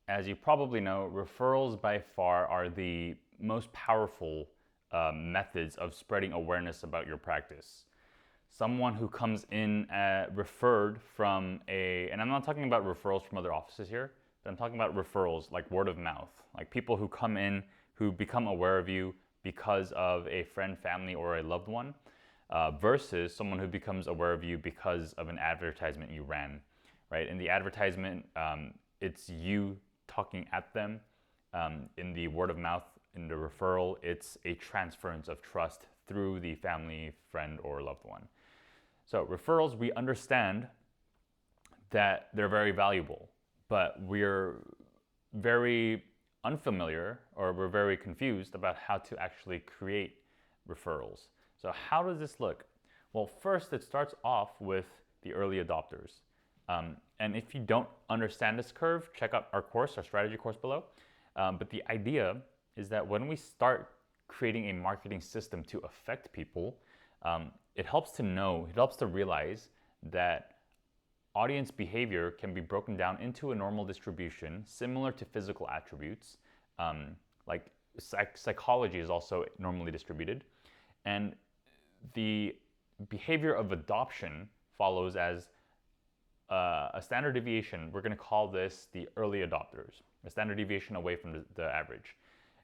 As you probably know, referrals by far are the most powerful methods of spreading awareness about your practice. Someone who comes in referred from and I'm not talking about referrals from other offices here, but I'm talking about referrals like word of mouth, like people who come in who become aware of you because of a friend, family, or a loved one, versus someone who becomes aware of you because of an advertisement you ran, right? In the advertisement, it's you talking at them. In the word of mouth, in the referral, it's a transference of trust through the family, friend, or loved one. So referrals, we understand that they're very valuable, but we're very unfamiliar, or we're very confused about how to actually create referrals. So how does this look? Well, first it starts off with the early adopters. And if you don't understand this curve, check out our course, our strategy course below. But the idea is that when we start creating a marketing system to affect people, it helps to realize that audience behavior can be broken down into a normal distribution, similar to physical attributes. Like psychology is also normally distributed. And the behavior of adoption follows as a standard deviation. We're going to call this the early adopters, a standard deviation away from the average.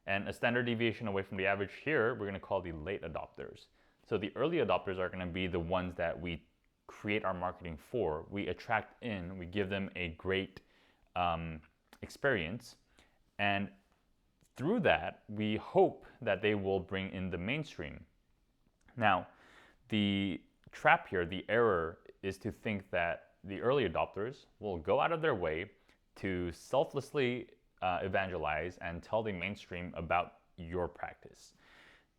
And a standard deviation away from the average here, we're going to call the late adopters. So the early adopters are going to be the ones that we create our marketing for. We attract in, we give them a great experience, and through that, we hope that they will bring in the mainstream. Now, the trap here, the error, is to think that the early adopters will go out of their way to selflessly evangelize and tell the mainstream about your practice.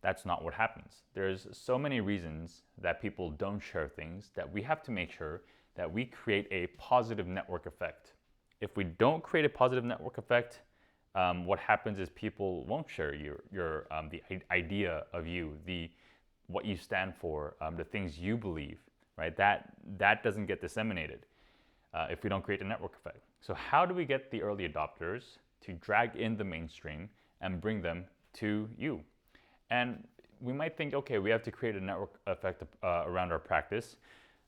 That's not what happens. There's so many reasons that people don't share things that we have to make sure that we create a positive network effect. If we don't create a positive network effect, what happens is people won't share the idea of you, what you stand for, the things you believe, right? That doesn't get disseminated if we don't create a network effect. So how do we get the early adopters to drag in the mainstream and bring them to you? And we might think, okay, we have to create a network effect around our practice.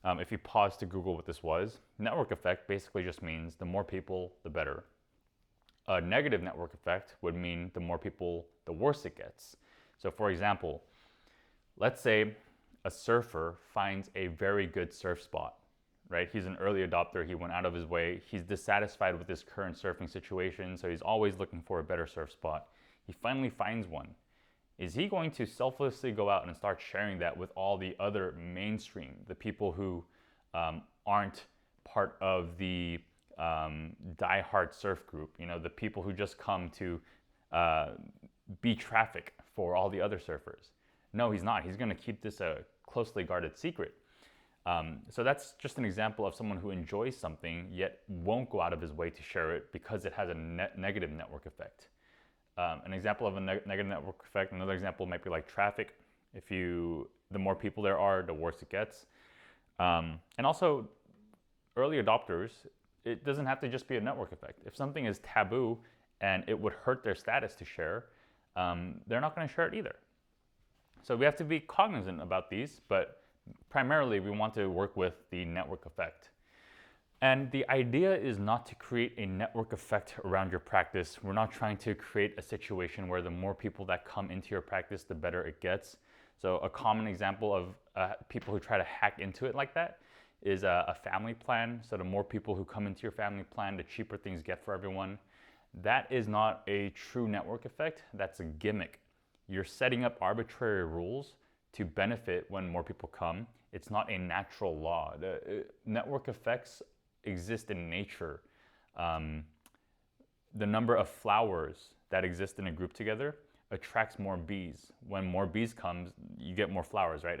If you pause to Google what this was, network effect basically just means the more people, the better. A negative network effect would mean the more people, the worse it gets. So for example, let's say a surfer finds a very good surf spot, right? He's an early adopter, he went out of his way, he's dissatisfied with his current surfing situation, so he's always looking for a better surf spot. He finally finds one. Is he going to selflessly go out and start sharing that with all the other mainstream, the people who aren't part of the die-hard surf group, the people who just come to be traffic for all the other surfers? No, he's not. He's going to keep this a closely guarded secret. So that's just an example of someone who enjoys something yet won't go out of his way to share it because it has a negative network effect. An example of a negative network effect, another example might be like traffic. The more people there are, the worse it gets. And also, early adopters, it doesn't have to just be a network effect. If something is taboo and it would hurt their status to share, they're not going to share it either. So we have to be cognizant about these, but primarily we want to work with the network effect. And the idea is not to create a network effect around your practice. We're not trying to create a situation where the more people that come into your practice, the better it gets. So a common example of people who try to hack into it like that is a family plan. So the more people who come into your family plan, the cheaper things get for everyone. That is not a true network effect. That's a gimmick. You're setting up arbitrary rules to benefit when more people come. It's not a natural law. The network effects exist in nature. The number of flowers that exist in a group together attracts more bees. When more bees comes, you get more flowers, right?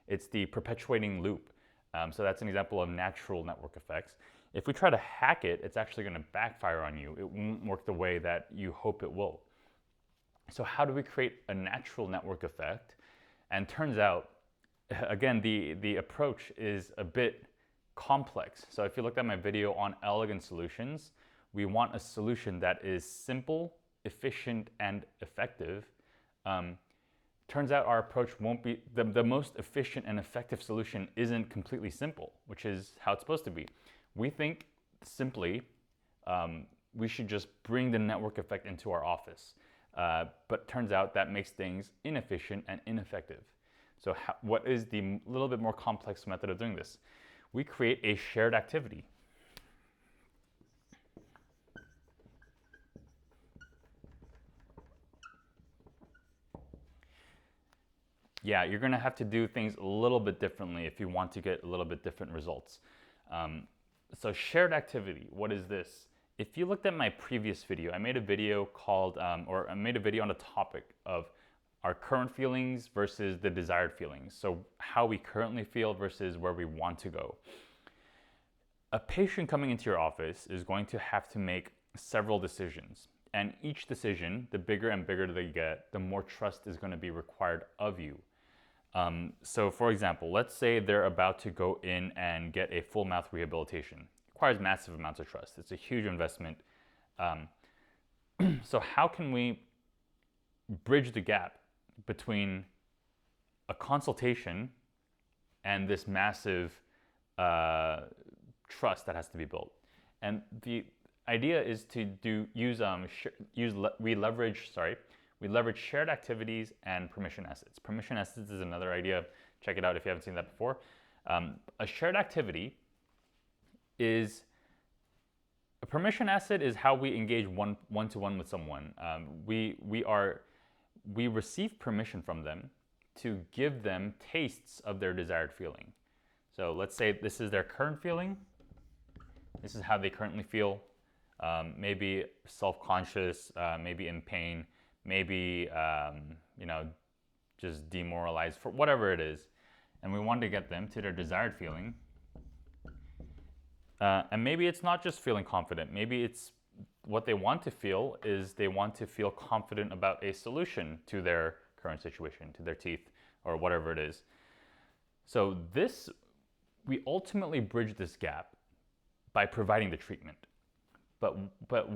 It's the perpetuating loop. So that's an example of natural network effects. If we try to hack it, it's actually going to backfire on you. It won't work the way that you hope it will. So how do we create a natural network effect? And turns out, again, the approach is a bit complex. So if you looked at my video on elegant solutions, We want a solution that is simple, efficient, and effective. Turns out our approach won't be, the most efficient and effective solution isn't completely simple, which is how it's supposed to be. We think simply we should just bring the network effect into our office. But turns out that makes things inefficient and ineffective. So what is the little bit more complex method of doing this? We create a shared activity. Yeah, you're going to have to do things a little bit differently if you want to get a little bit different results. So shared activity, what is this? If you looked at my previous video, I made a video called, or I made a video on the topic of our current feelings versus the desired feelings. So how we currently feel versus where we want to go. A patient coming into your office is going to have to make several decisions. And each decision, the bigger and bigger they get, the more trust is going to be required of you. So for example, let's say they're about to go in and get a full mouth rehabilitation. It requires massive amounts of trust. It's a huge investment. So how can we bridge the gap between a consultation and this massive trust that has to be built? And the idea is to we leverage shared activities and permission assets. Permission assets is another idea. Check it out if you haven't seen that before. A shared activity is a permission asset is how we engage one-to-one with someone. We receive permission from them to give them tastes of their desired feeling. So let's say this is their current feeling. This is how they currently feel. Maybe self-conscious, maybe in pain, maybe just demoralized, for whatever it is. And we want to get them to their desired feeling. And maybe it's not just feeling confident. Maybe it's what they want to feel is they want to feel confident about a solution to their current situation, to their teeth, or whatever it is. So we ultimately bridge this gap by providing the treatment. But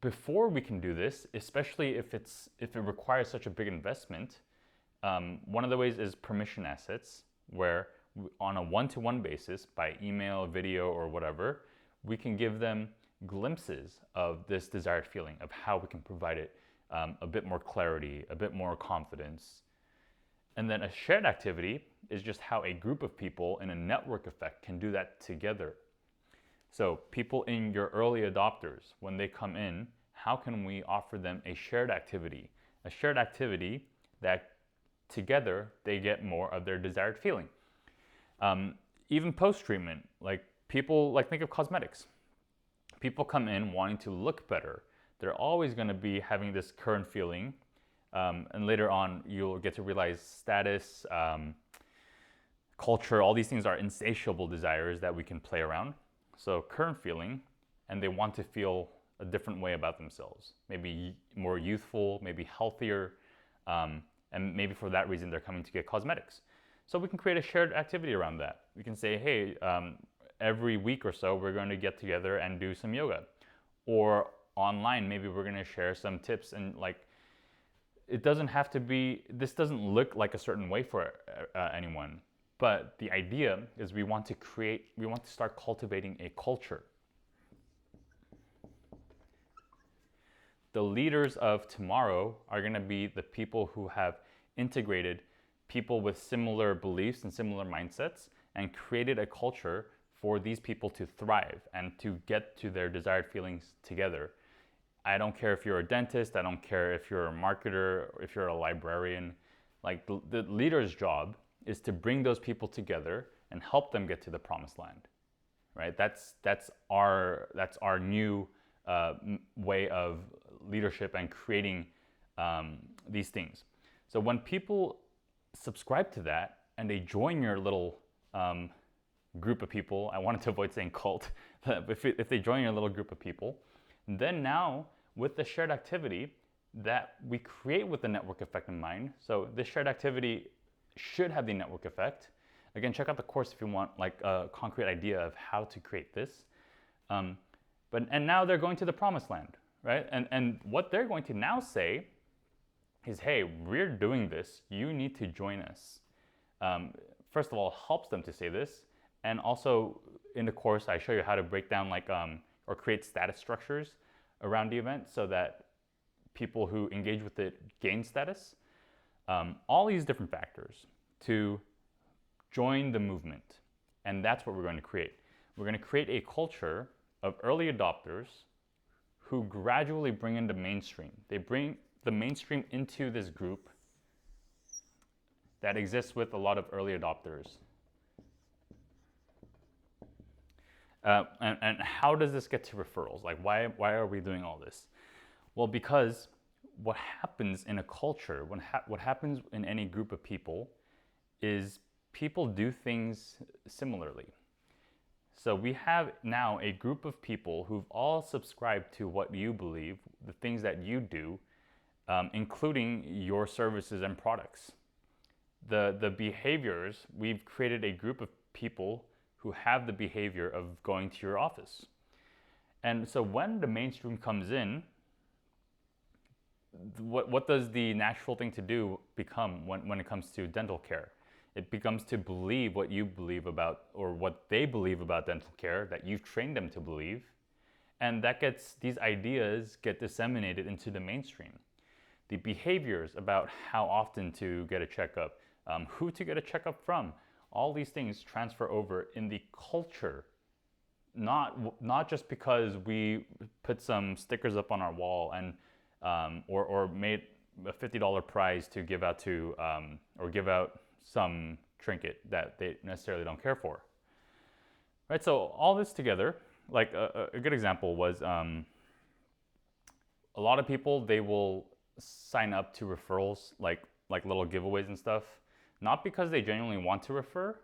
before we can do this, especially if it requires such a big investment, one of the ways is permission assets, where on a one-to-one basis, by email, video, or whatever, we can give them glimpses of this desired feeling, of how we can provide it a bit more clarity, a bit more confidence. And then a shared activity is just how a group of people in a network effect can do that together. So people in your early adopters, when they come in, how can we offer them a shared activity? A shared activity that together they get more of their desired feeling. Even post-treatment, think of cosmetics. People come in wanting to look better. They're always going to be having this current feeling. And later on, you'll get to realize status, culture, all these things are insatiable desires that we can play around. So current feeling, and they want to feel a different way about themselves. Maybe more youthful, maybe healthier, and maybe for that reason they're coming to get cosmetics. So we can create a shared activity around that. We can say, hey, every week or so we're going to get together and do some yoga. Or online, maybe we're going to share some tips, and it doesn't have to be, this doesn't look like a certain way for anyone. But the idea is we want to start cultivating a culture. The leaders of tomorrow are going to be the people who have integrated people with similar beliefs and similar mindsets and created a culture for these people to thrive and to get to their desired feelings together. I don't care if you're a dentist, I don't care if you're a marketer, or if you're a librarian. The leader's job is to bring those people together and help them get to the promised land, right? That's our new way of leadership and creating these things. So when people subscribe to that and they join your little group of people, I wanted to avoid saying cult, but if they join your little group of people, then now with the shared activity that we create with the network effect in mind, so this shared activity should have the network effect. Again, check out the course if you want a concrete idea of how to create this. And now they're going to the promised land, right? And what they're going to now say is, hey, we're doing this. You need to join us. First of all, helps them to say this. And also in the course, I show you how to break down or create status structures around the event so that people who engage with it gain status. All these different factors to join the movement. And that's what we're going to create. We're going to create a culture of early adopters who gradually bring in the mainstream. They bring the mainstream into this group that exists with a lot of early adopters. And how does this get to referrals? Like, why are we doing all this? Well, because what happens in a culture, what happens in any group of people is people do things similarly. So we have now a group of people who've all subscribed to what you believe, the things that you do, including your services and products. The behaviors, we've created a group of people who have the behavior of going to your office. And so when the mainstream comes in, what does the natural thing to do become when it comes to dental care? It becomes to believe what you believe about, or what they believe about dental care that you've trained them to believe. And these ideas get disseminated into the mainstream. The behaviors about how often to get a checkup, who to get a checkup from, all these things transfer over in the culture, not just because we put some stickers up on our wall and or made a $50 prize to give out to or give out some trinket that they necessarily don't care for. Right, so all this together, like a good example was a lot of people, they will sign up to referrals, like little giveaways and stuff, not because they genuinely want to refer.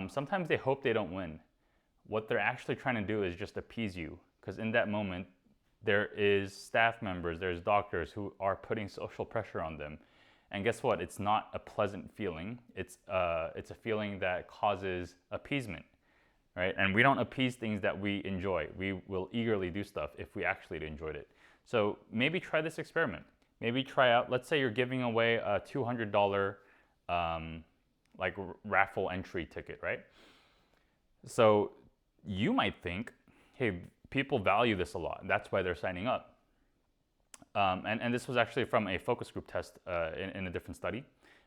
Sometimes they hope they don't win. What they're actually trying to do is just appease you, because in that moment, there is staff members, there's doctors who are putting social pressure on them. And guess what? It's not a pleasant feeling. It's a feeling that causes appeasement, right? And we don't appease things that we enjoy. We will eagerly do stuff if we actually enjoyed it. So maybe try this experiment. Maybe try out, let's say you're giving away a $200 raffle entry ticket, right? So you might think, hey, people value this a lot, and that's why they're signing up. And this was actually from a focus group test in a different study.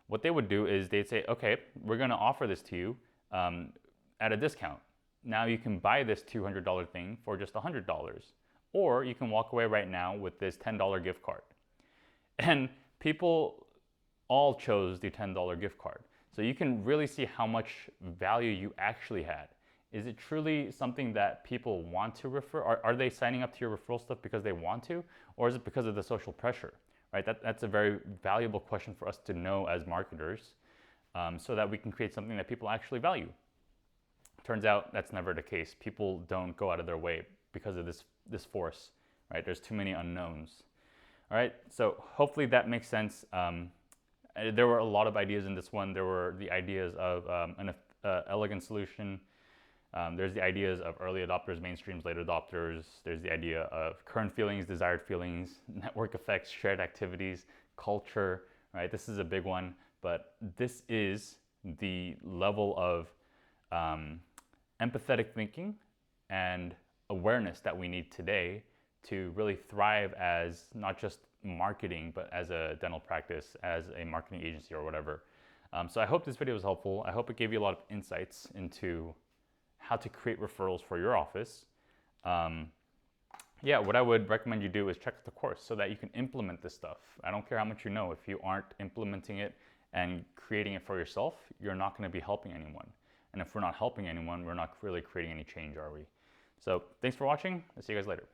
What they would do is they'd say, okay, we're going to offer this to you at a discount. Now you can buy this $200 thing for just $100, or you can walk away right now with this $10 gift card. And people all chose the $10 gift card. So you can really see how much value you actually had. Is it truly something that people want to refer? Are they signing up to your referral stuff because they want to? Or is it because of the social pressure? Right? That's a very valuable question for us to know as marketers, so that we can create something that people actually value. Turns out that's never the case. People don't go out of their way because of this force. Right? There's too many unknowns. All right, so hopefully that makes sense. There were a lot of ideas in this one. There were the ideas of an elegant solution. There's the ideas of early adopters, mainstreams, late adopters. There's the idea of current feelings, desired feelings, network effects, shared activities, culture, right? This is a big one, but this is the level of empathetic thinking and awareness that we need today to really thrive as not just marketing, but as a dental practice, as a marketing agency or whatever. So I hope this video was helpful. I hope it gave you a lot of insights into how to create referrals for your office. Yeah, what I would recommend you do is check out the course so that you can implement this stuff. I don't care how much you know. If you aren't implementing it and creating it for yourself, you're not going to be helping anyone. And if we're not helping anyone, we're not really creating any change, are we? So thanks for watching. I'll see you guys later.